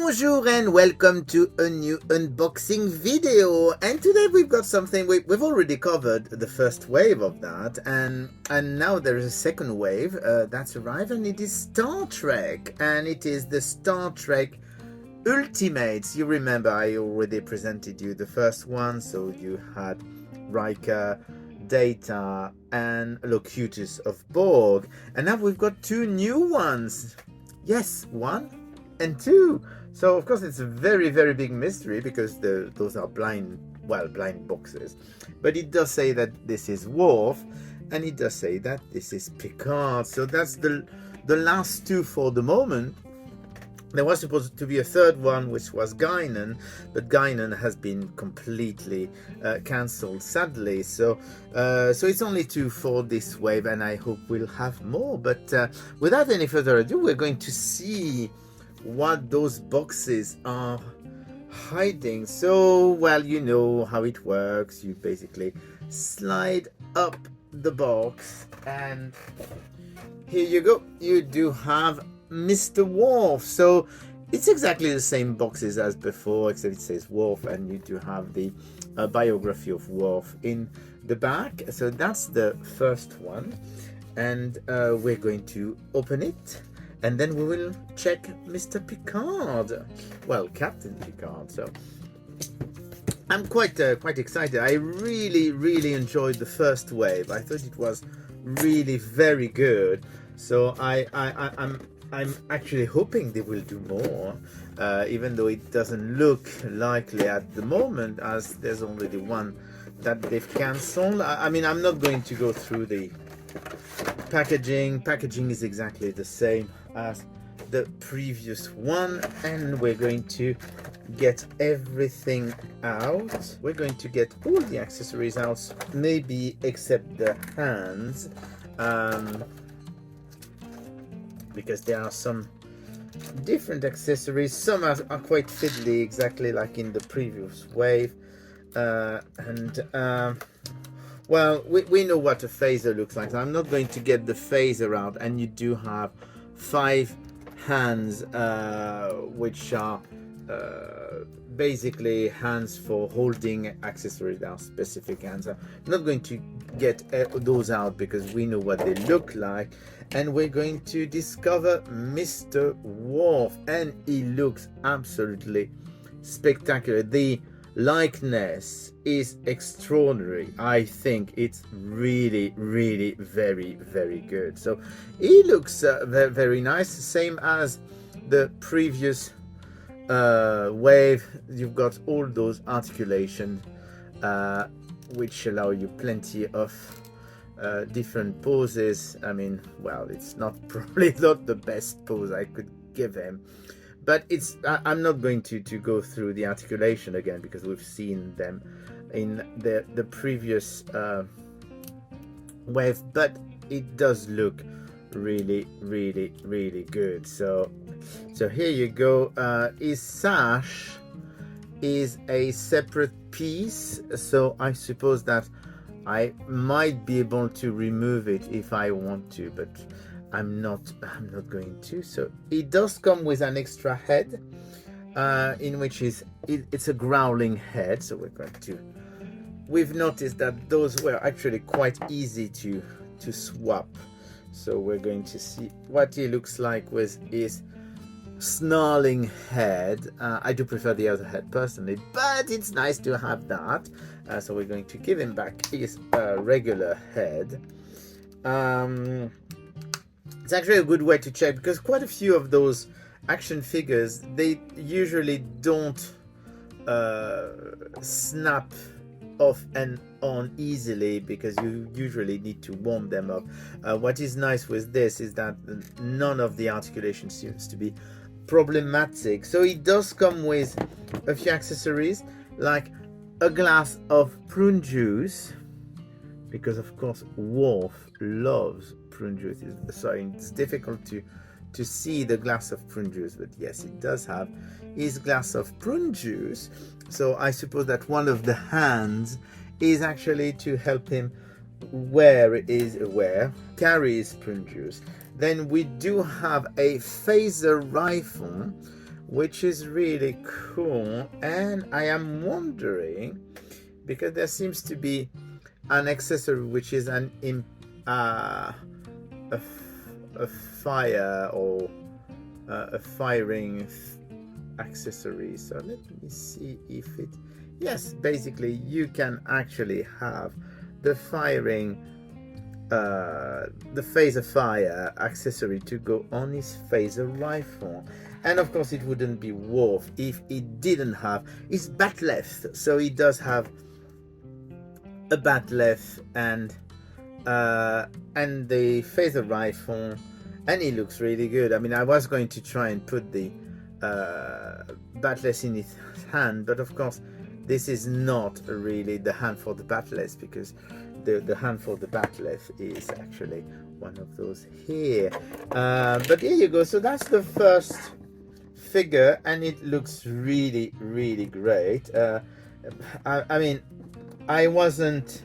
Bonjour and welcome to a new unboxing video, and today we've got something we've already covered the first wave of that, and now there is a second wave that's arrived, and it is Star Trek, and it is the Star Trek Ultimates. You remember I already presented you the first one, so you had Riker, Data and Locutus of Borg, and now we've got two new ones. Yes, one and two. So of course it's a very big mystery because those are blind boxes, but it does say that this is Worf and it does say that this is Picard. So that's the last two for the moment. There was supposed to be a third one, which was Guinan, but Guinan has been completely cancelled, sadly. So it's only two for this wave, and I hope we'll have more. But without any further ado, we're going to see what those boxes are hiding. So, well, you know how it works. You basically slide up the box, and here you go. You do have Mr. Worf. So it's exactly the same boxes as before, except it says Worf, and you do have the biography of Worf in the back. So that's the first one, and we're going to open it, and then we will check Mr. Picard. Well, Captain Picard. So I'm quite excited. I really enjoyed the first wave. I thought it was really very good. So I'm actually hoping they will do more, even though it doesn't look likely at the moment, as there's already one that they've cancelled. I mean, I'm not going to go through the packaging. Packaging is exactly the same as the previous one, and we're going to get everything out. We're going to get all the accessories out, maybe except the hands. Because there are some different accessories. Some are quite fiddly, exactly like in the previous wave. Well, we know what a phaser looks like. So I'm not going to get the phaser out. And you do have 5 hands, which are basically hands for holding accessories. There are specific hands. I'm not going to get those out because we know what they look like. And we're going to discover Mr. Worf, and he looks absolutely spectacular. The likeness is extraordinary. I think it's really very good. So he looks very nice, same as the previous wave. You've got all those articulations which allow you plenty of different poses. I mean, well, it's probably not the best pose I could give him, but it's I'm not going to go through the articulation again because we've seen them in the previous wave, but it does look really good. So here you go. His sash is a separate piece, so I suppose that I might be able to remove it if I want to, but I'm not going to. So it does come with an extra head, in which it's a growling head. So we've noticed that those were actually quite easy to swap. So we're going to see what he looks like with his snarling head. I do prefer the other head personally, but it's nice to have that. So we're going to give him back his regular head. It's actually a good way to check, because quite a few of those action figures, they usually don't snap off and on easily, because you usually need to warm them up. What is nice with this is that none of the articulation seems to be problematic. So it does come with a few accessories, like a glass of prune juice, because of course Worf loves prune juice. So it's difficult to see the glass of prune juice, but yes, it does have his glass of prune juice. So I suppose that one of the hands is actually to help him carry his prune juice. Then we do have a phaser rifle, which is really cool. And I am wondering, because there seems to be an accessory which is a fire or a firing accessory. So let me see if it, yes, basically you can actually have the firing the phaser fire accessory to go on his phaser rifle. And of course it wouldn't be Worf if he didn't have his bat'leth. So he does have a bat'leth and the phaser rifle, and he looks really good. I mean, I was going to try and put the bat'leth in his hand, but of course this is not really the hand for the bat'leth, because the hand for the bat'leth is actually one of those here. But here you go. So that's the first figure, and it looks really, really great. I mean, I wasn't.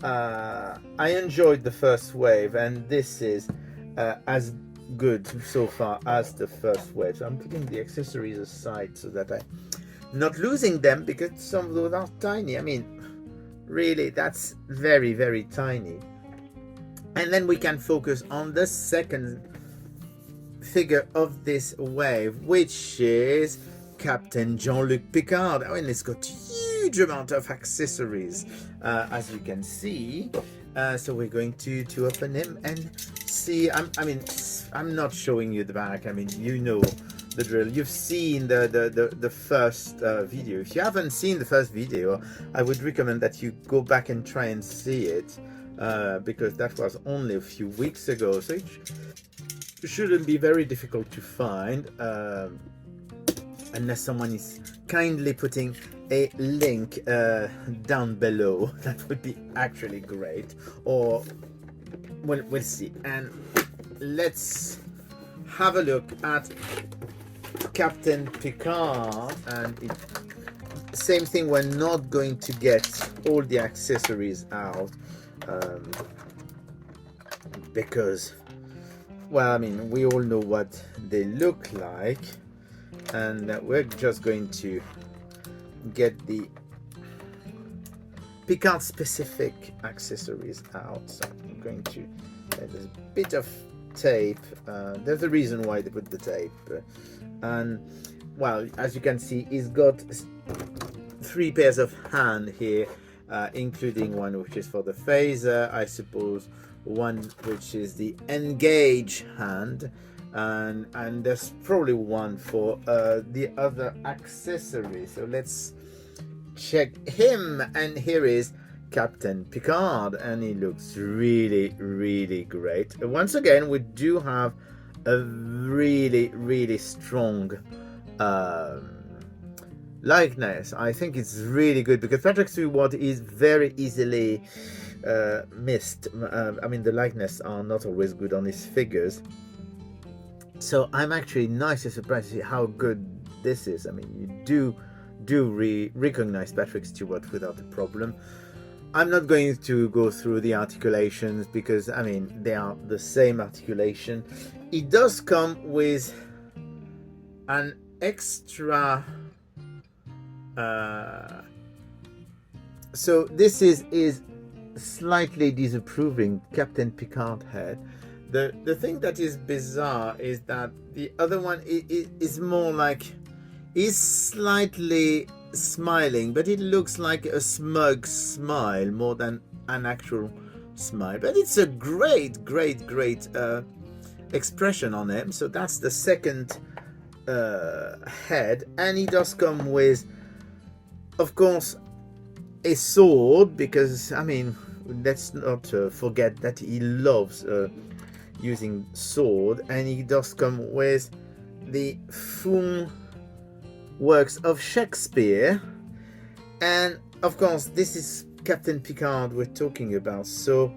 I enjoyed the first wave, and this is as good so far as the first wave. So I'm putting the accessories aside so that I'm not losing them, because some of those are tiny. I mean, really, that's very, very tiny. And then we can focus on the second figure of this wave, which is Captain Jean-Luc Picard. I mean, it's got huge amount of accessories, as you can see. So we're going to open him and see. I mean, I'm not showing you the back. I mean, you know the drill. You've seen the first video. If you haven't seen the first video, I would recommend that you go back and try and see it, because that was only a few weeks ago. So it shouldn't be very difficult to find, unless someone is kindly putting a link down below. That would be actually great. Or we'll see. And let's have a look at Captain Picard. And same thing, we're not going to get all the accessories out, because, well, I mean, we all know what they look like, and we're just going to get the Picard specific accessories out. So I'm going to, there's a bit of tape. There's a reason why they put the tape, and well, as you can see, he's got 3 pairs of hand here, including one which is for the phaser, I suppose, one which is the engage hand, and there's probably one for the other accessory. So let's check him, and here is Captain Picard, and he looks really, really great. Once again, we do have a really, really strong likeness. I think it's really good, because Patrick Stewart is very easily missed. I mean, the likeness are not always good on his figures, so I'm actually nicely surprised to see how good this is. I mean, you do recognize Patrick Stewart without a problem. I'm not going to go through the articulations, because I mean, they are the same articulation. It does come with an extra so this is slightly disapproving Captain Picard head. The thing that is bizarre is that the other one is more like, is slightly smiling, but it looks like a smug smile more than an actual smile. But it's a great expression on him. So that's the second head, and he does come with, of course, a sword, because I mean, let's not forget that he loves using sword. And he does come with the full works of Shakespeare, and of course this is Captain Picard we're talking about, so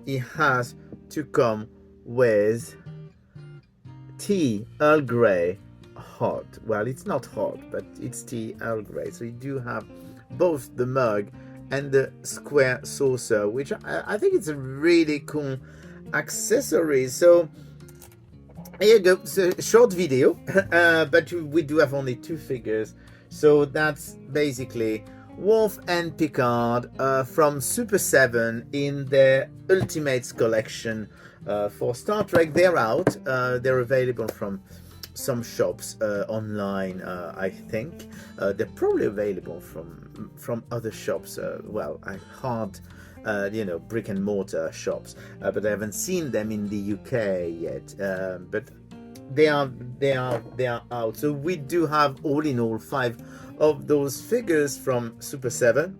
he has to come with tea Earl Grey hot. Well, it's not hot, but it's tea Earl Grey. So you do have both the mug and the square saucer, which I think it's a really cool accessory. So Here you go. It's a short video, but we do have only 2 figures. So that's basically Worf and Picard from Super 7 in their Ultimates collection for Star Trek. They're out. They're available from some shops online, I think. They're probably available from other shops. Hard, brick and mortar shops, but I haven't seen them in the UK yet. But they are out. So we do have all in all 5 of those figures from Super 7.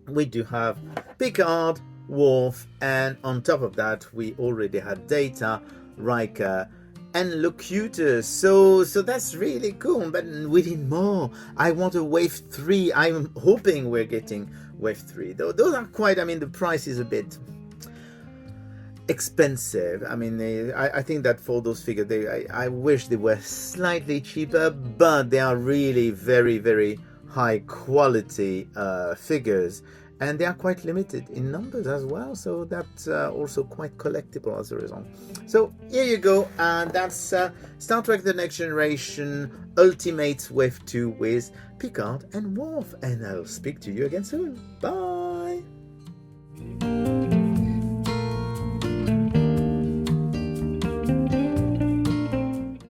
We do have Picard, Worf, and on top of that we already had Data, Riker, and Locutus. So that's really cool, but we need more. I want a wave 3. I'm hoping we're getting wave 3. Those are quite, I mean, the price is a bit expensive. I mean, I think that for those figures, I wish they were slightly cheaper, but they are really very, very high quality figures, and they are quite limited in numbers as well, so that's also quite collectible as a result. So here you go, and that's Star Trek The Next Generation Ultimates Wave 2 with Picard and Worf, and I'll speak to you again soon. Bye!